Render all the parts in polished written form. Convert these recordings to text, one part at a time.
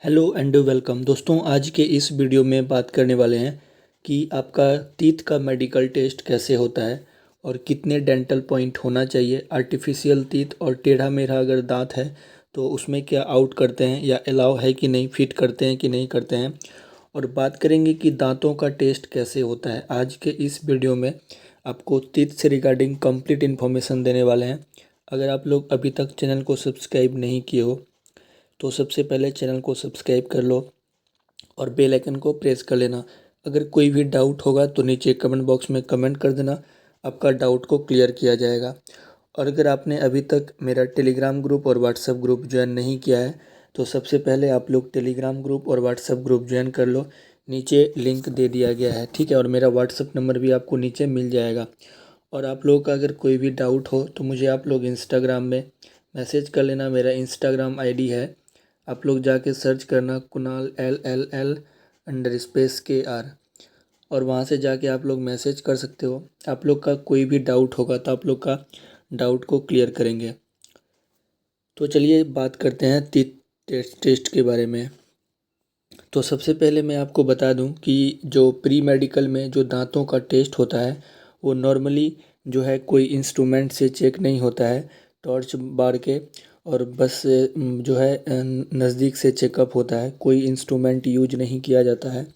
Hello and welcome दोस्तों। आज के इस वीडियो में बात करने वाले हैं कि आपका टीथ का मेडिकल टेस्ट कैसे होता है और कितने डेंटल पॉइंट होना चाहिए। आर्टिफिशियल टीथ और टेढ़ा मेढ़ा अगर दांत है तो उसमें क्या आउट करते हैं या अलाउ है कि नहीं, फिट करते हैं कि नहीं करते हैं। और बात करेंगे कि दांतों का टेस्ट कैसे होता है। आज के इस वीडियो में आपको टीथ से रिगार्डिंग कंप्लीट इन्फॉर्मेशन देने वाले हैं। अगर आप लोग अभी तक चैनल को सब्सक्राइब नहीं किए हो तो सबसे पहले चैनल को सब्सक्राइब कर लो और बेल आइकन को प्रेस कर लेना। अगर कोई भी डाउट होगा तो नीचे कमेंट बॉक्स में कमेंट कर देना, आपका डाउट को क्लियर किया जाएगा। और अगर आपने अभी तक मेरा टेलीग्राम ग्रुप और व्हाट्सएप ग्रुप ज्वाइन नहीं किया है तो सबसे पहले आप लोग टेलीग्राम ग्रुप और व्हाट्सएप ग्रुप ज्वाइन कर लो। नीचे लिंक दे दिया गया है, ठीक है। और मेरा व्हाट्सएप नंबर भी आपको नीचे मिल जाएगा। और आप लोगों का अगर कोई भी डाउट हो तो मुझे आप लोग इंस्टाग्राम में मैसेज कर लेना। मेरा इंस्टाग्राम आईडी है, आप लोग जाके सर्च करना कुणाल LLL_KR और वहाँ से जाके आप लोग मैसेज कर सकते हो। आप लोग का कोई भी डाउट होगा तो आप लोग का डाउट को क्लियर करेंगे। तो चलिए बात करते हैं टेस्ट के बारे में। तो सबसे पहले मैं आपको बता दूं कि जो प्री मेडिकल में जो दांतों का टेस्ट होता है वो नॉर्मली जो है कोई इंस्ट्रूमेंट से चेक नहीं होता है, टॉर्च बार के, और बस जो है नज़दीक से चेकअप होता है। कोई इंस्ट्रूमेंट यूज नहीं किया जाता है,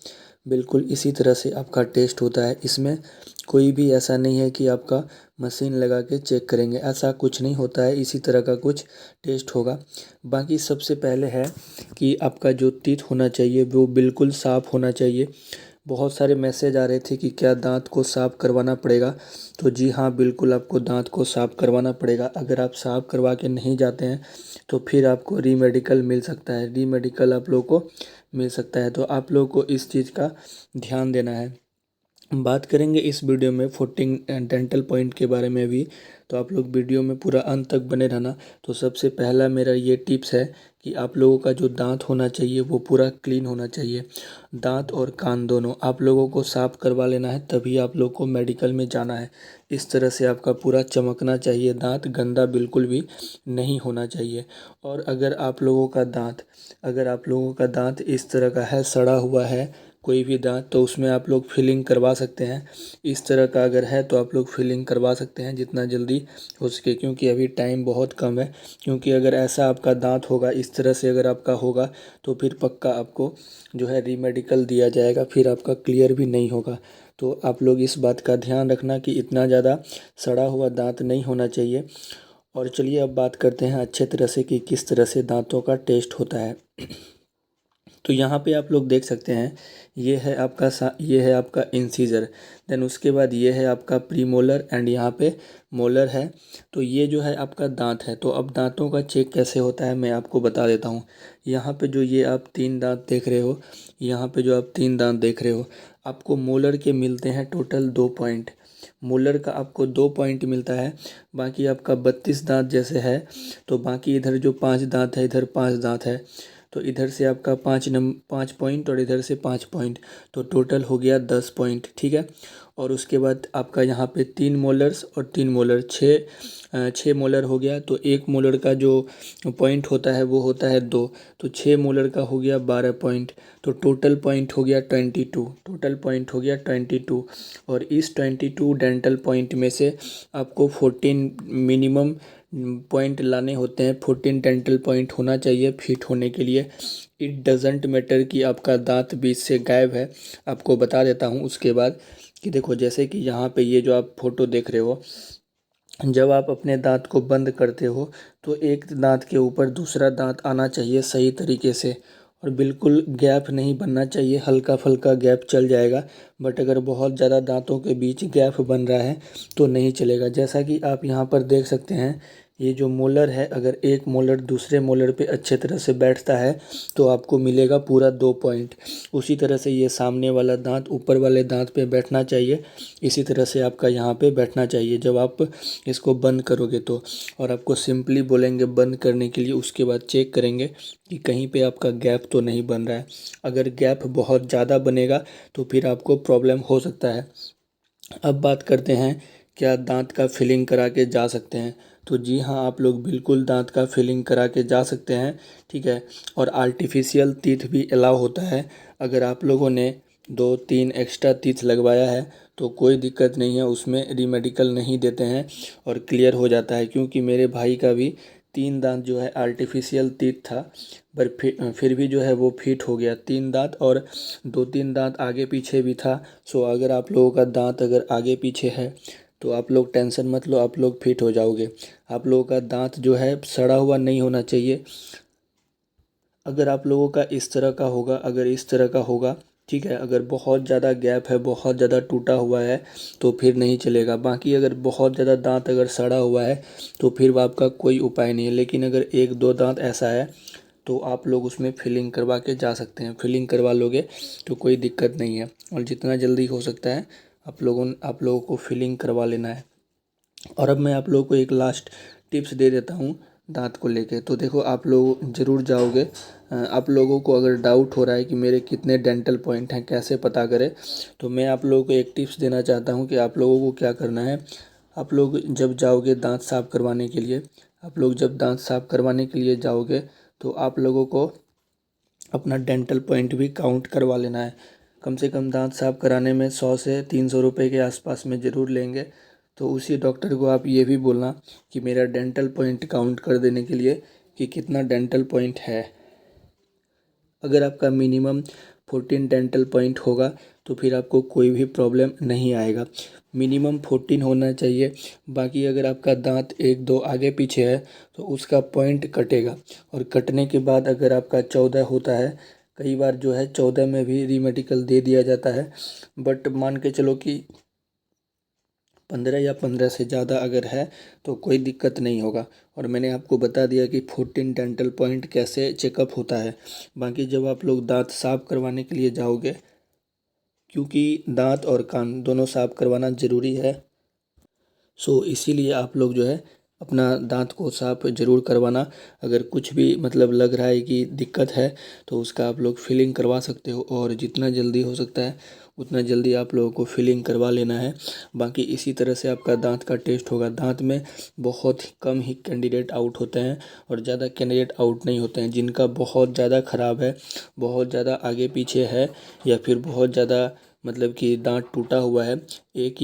बिल्कुल इसी तरह से आपका टेस्ट होता है। इसमें कोई भी ऐसा नहीं है कि आपका मशीन लगा के चेक करेंगे, ऐसा कुछ नहीं होता है। इसी तरह का कुछ टेस्ट होगा। बाकी सबसे पहले है कि आपका जो टीथ होना चाहिए वो बिल्कुल साफ़ होना चाहिए। बहुत सारे मैसेज आ रहे थे कि क्या दांत को साफ़ करवाना पड़ेगा, तो जी हाँ, बिल्कुल आपको दांत को साफ़ करवाना पड़ेगा। अगर आप साफ़ करवा के नहीं जाते हैं तो फिर आपको रीमेडिकल मिल सकता है, रीमेडिकल आप लोगों को मिल सकता है। तो आप लोगों को इस चीज़ का ध्यान देना है। बात करेंगे इस वीडियो में 14 डेंटल पॉइंट के बारे में भी, तो आप लोग वीडियो में पूरा अंत तक बने रहना। तो सबसे पहला मेरा ये टिप्स है कि आप लोगों का जो दांत होना चाहिए वो पूरा क्लीन होना चाहिए। दांत और कान दोनों आप लोगों को साफ़ करवा लेना है, तभी आप लोग को मेडिकल में जाना है। इस तरह से आपका पूरा चमकना चाहिए, दांत गंदा बिल्कुल भी नहीं होना चाहिए। और अगर आप लोगों का दांत इस तरह का है, सड़ा हुआ है कोई भी दांत, तो उसमें आप लोग फिलिंग करवा सकते हैं। इस तरह का अगर है तो आप लोग फिलिंग करवा सकते हैं जितना जल्दी हो सके, क्योंकि अभी टाइम बहुत कम है। क्योंकि अगर ऐसा आपका दांत होगा, इस तरह से अगर आपका होगा तो फिर पक्का आपको जो है रीमेडिकल दिया जाएगा, फिर आपका क्लियर भी नहीं होगा। तो आप लोग इस बात का ध्यान रखना कि इतना ज़्यादा सड़ा हुआ दांत नहीं होना चाहिए। और चलिए अब बात करते हैं अच्छे तरह से कि किस तरह से दांतों का टेस्ट होता है। तो यहाँ पे आप लोग देख सकते हैं, ये है आपका इंसीजर। देन उसके बाद ये है आपका प्रीमोलर एंड यहाँ पे मोलर है। तो ये जो है आपका दांत है। तो अब दांतों का चेक कैसे होता है मैं आपको बता देता हूँ। यहाँ पे जो ये आप तीन दांत देख रहे हो, यहाँ पे जो आप तीन दांत देख रहे हो, आपको मोलर के मिलते हैं टोटल 2 पॉइंट। मोलर का आपको 2 पॉइंट मिलता है। बाकी आपका 32 दांत जैसे है, तो बाकी इधर जो 5 दांत है, इधर 5 दांत है, तो इधर से आपका 5 पॉइंट और इधर से 5 पॉइंट, तो टोटल हो गया 10 पॉइंट, ठीक है। और उसके बाद आपका यहाँ पे 3 मोलर्स और 3 मोलर, 6 मोलर हो गया। तो एक मोलर का जो पॉइंट होता है वो होता है 2, तो 6 मोलर का हो गया 12 पॉइंट। तो टोटल पॉइंट हो गया 22, टोटल पॉइंट हो गया 22। और इस 22 डेंटल पॉइंट में से आपको 14 मिनिमम पॉइंट लाने होते हैं। 14 डेंटल पॉइंट होना चाहिए फिट होने के लिए। इट डजेंट मैटर कि आपका दांत बीच से गायब है। आपको बता देता हूँ उसके बाद कि देखो, जैसे कि यहाँ पे ये जो आप फोटो देख रहे हो, जब आप अपने दांत को बंद करते हो तो एक दांत के ऊपर दूसरा दांत आना चाहिए सही तरीके से, और बिल्कुल गैप नहीं बनना चाहिए। हल्का फुल्का गैप चल जाएगा, बट अगर बहुत ज़्यादा दांतों के बीच गैप बन रहा है तो नहीं चलेगा। जैसा कि आप यहाँ पर देख सकते हैं, ये जो मोलर है, अगर एक मोलर दूसरे मोलर पे अच्छे तरह से बैठता है तो आपको मिलेगा पूरा 2 पॉइंट। उसी तरह से ये सामने वाला दांत ऊपर वाले दांत पे बैठना चाहिए, इसी तरह से आपका यहाँ पे बैठना चाहिए जब आप इसको बंद करोगे तो। और आपको सिंपली बोलेंगे बंद करने के लिए, उसके बाद चेक करेंगे कि कहीं पे आपका गैप तो नहीं बन रहा है। अगर गैप बहुत ज़्यादा बनेगा तो फिर आपको प्रॉब्लम हो सकता है। अब बात करते हैं क्या दांत का फिलिंग करा के जा सकते हैं। तो जी हाँ, आप लोग बिल्कुल दांत का फिलिंग करा के जा सकते हैं, ठीक है। और आर्टिफिशियल टीथ भी अलाउ होता है। अगर आप लोगों ने 2-3 एक्स्ट्रा टीथ लगवाया है तो कोई दिक्कत नहीं है, उसमें रीमेडिकल नहीं देते हैं और क्लियर हो जाता है। क्योंकि मेरे भाई का भी 3 दांत जो है आर्टिफिशियल टीथ था, पर फिर भी जो है वो फिट हो गया 3 दांत, और 2-3 दांत आगे पीछे भी था। सो अगर आप लोगों का दांत अगर आगे पीछे है तो आप लोग टेंशन मत लो, आप लोग फिट हो जाओगे। आप लोगों का दांत जो है सड़ा हुआ नहीं होना चाहिए। अगर आप लोगों का इस तरह का होगा, अगर इस तरह का होगा, ठीक है, अगर बहुत ज़्यादा गैप है, बहुत ज़्यादा टूटा हुआ है तो फिर नहीं चलेगा। बाकी अगर बहुत ज़्यादा दांत अगर सड़ा हुआ है तो फिर आपका कोई उपाय नहीं है। लेकिन अगर 1-2 दांत ऐसा है तो आप लोग उसमें फिलिंग करवा के जा सकते हैं। फिलिंग करवा लोगे तो कोई दिक्कत नहीं है, और जितना जल्दी हो सकता है आप लोगों को फिलिंग करवा लेना है। और अब मैं आप लोगों को एक लास्ट टिप्स दे देता हूँ दांत को लेके। तो देखो, आप लोग ज़रूर जाओगे, आप लोगों को अगर डाउट हो रहा है कि मेरे कितने डेंटल पॉइंट हैं, कैसे पता करें, तो मैं आप लोगों को एक टिप्स देना चाहता हूँ कि आप लोगों को क्या करना है। आप लोग जब जाओगे दांत साफ़ करवाने के लिए, आप लोग जब दांत साफ़ करवाने के लिए जाओगे तो आप लोगों को अपना डेंटल पॉइंट भी काउंट करवा लेना है। कम से कम दांत साफ़ कराने में 100 से 300 रुपये के आसपास में ज़रूर लेंगे। तो उसी डॉक्टर को आप ये भी बोलना कि मेरा डेंटल पॉइंट काउंट कर देने के लिए कि कितना डेंटल पॉइंट है। अगर आपका मिनिमम 14 डेंटल पॉइंट होगा तो फिर आपको कोई भी प्रॉब्लम नहीं आएगा। मिनिमम 14 होना चाहिए। बाकी अगर आपका दांत 1-2 आगे पीछे है तो उसका पॉइंट कटेगा, और कटने के बाद अगर आपका 14 होता है, कई बार जो है 14 में भी रीमेडिकल दे दिया जाता है। बट मान के चलो कि 15 या 15 से ज़्यादा अगर है तो कोई दिक्कत नहीं होगा। और मैंने आपको बता दिया कि 14 डेंटल पॉइंट कैसे चेकअप होता है। बाकी जब आप लोग दांत साफ़ करवाने के लिए जाओगे, क्योंकि दांत और कान दोनों साफ़ करवाना ज़रूरी है, सो इसीलिए आप लोग जो है अपना दांत को साफ ज़रूर करवाना। अगर कुछ भी मतलब लग रहा है कि दिक्कत है तो उसका आप लोग फिलिंग करवा सकते हो, और जितना जल्दी हो सकता है उतना जल्दी आप लोगों को फिलिंग करवा लेना है। बाकी इसी तरह से आपका दांत का टेस्ट होगा। दांत में बहुत ही कम ही कैंडिडेट आउट होते हैं, और ज़्यादा कैंडिडेट आउट नहीं होते हैं। जिनका बहुत ज़्यादा ख़राब है, बहुत ज़्यादा आगे पीछे है, या फिर बहुत ज़्यादा मतलब कि दांत टूटा हुआ है, एक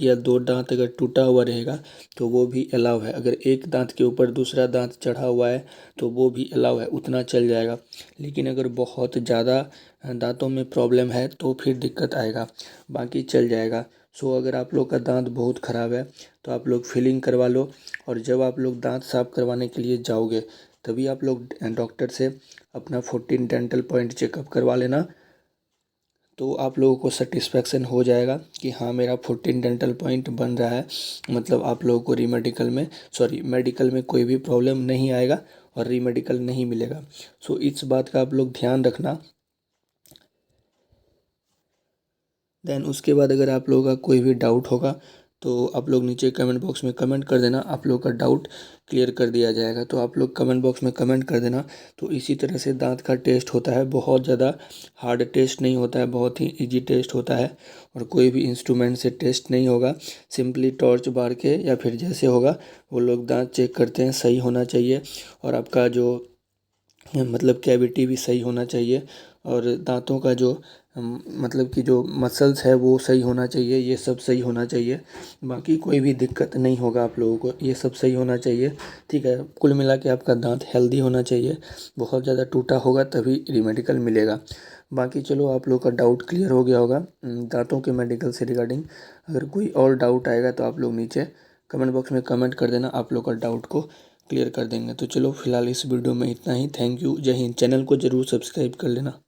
या दो दांत अगर टूटा हुआ रहेगा तो वो भी अलाउ है। अगर एक दांत के ऊपर दूसरा दांत चढ़ा हुआ है तो वो भी अलाउ है, उतना चल जाएगा। लेकिन अगर बहुत ज़्यादा दांतों में प्रॉब्लम है तो फिर दिक्कत आएगा, बाकी चल जाएगा। सो अगर आप लोग का दांत बहुत ख़राब है तो आप लोग फिलिंग करवा लो। और जब आप लोग दांत साफ़ करवाने के लिए जाओगे तभी आप लोग डॉक्टर से अपना 14 डेंटल पॉइंट चेकअप करवा लेना। तो आप लोगों को सेटिस्फेक्शन हो जाएगा कि हाँ, मेरा 14 डेंटल पॉइंट बन रहा है। मतलब आप लोगों को मेडिकल में कोई भी प्रॉब्लम नहीं आएगा और रीमेडिकल नहीं मिलेगा। सो इस बात का आप लोग ध्यान रखना। देन उसके बाद अगर आप लोगों का कोई भी डाउट होगा तो आप लोग नीचे कमेंट बॉक्स में कमेंट कर देना, आप लोग का डाउट क्लियर कर दिया जाएगा। तो आप लोग कमेंट बॉक्स में कमेंट कर देना। तो इसी तरह से दांत का टेस्ट होता है, बहुत ज़्यादा हार्ड टेस्ट नहीं होता है, बहुत ही इजी टेस्ट होता है। और कोई भी इंस्ट्रूमेंट से टेस्ट नहीं होगा, सिंपली टॉर्च बार के या फिर जैसे होगा वो लोग दांत चेक करते हैं, सही होना चाहिए। और आपका जो मतलब कैविटी भी सही होना चाहिए, और दांतों का जो मतलब कि जो मसल्स है वो सही होना चाहिए, ये सब सही होना चाहिए। बाकी कोई भी दिक्कत नहीं होगा आप लोगों को, ये सब सही होना चाहिए, ठीक है। कुल मिला के आपका दांत हेल्दी होना चाहिए। बहुत ज़्यादा टूटा होगा तभी रीमेडिकल मिलेगा। बाकी चलो, आप लोग का डाउट क्लियर हो गया होगा दांतों के मेडिकल से रिगार्डिंग। अगर कोई और डाउट आएगा तो आप लोग नीचे कमेंट बॉक्स में कमेंट कर देना, आप लोग का डाउट को क्लियर कर देंगे। तो चलो फिलहाल इस वीडियो में इतना ही। थैंक यू, जय हिंद। चैनल को ज़रूर सब्सक्राइब कर लेना।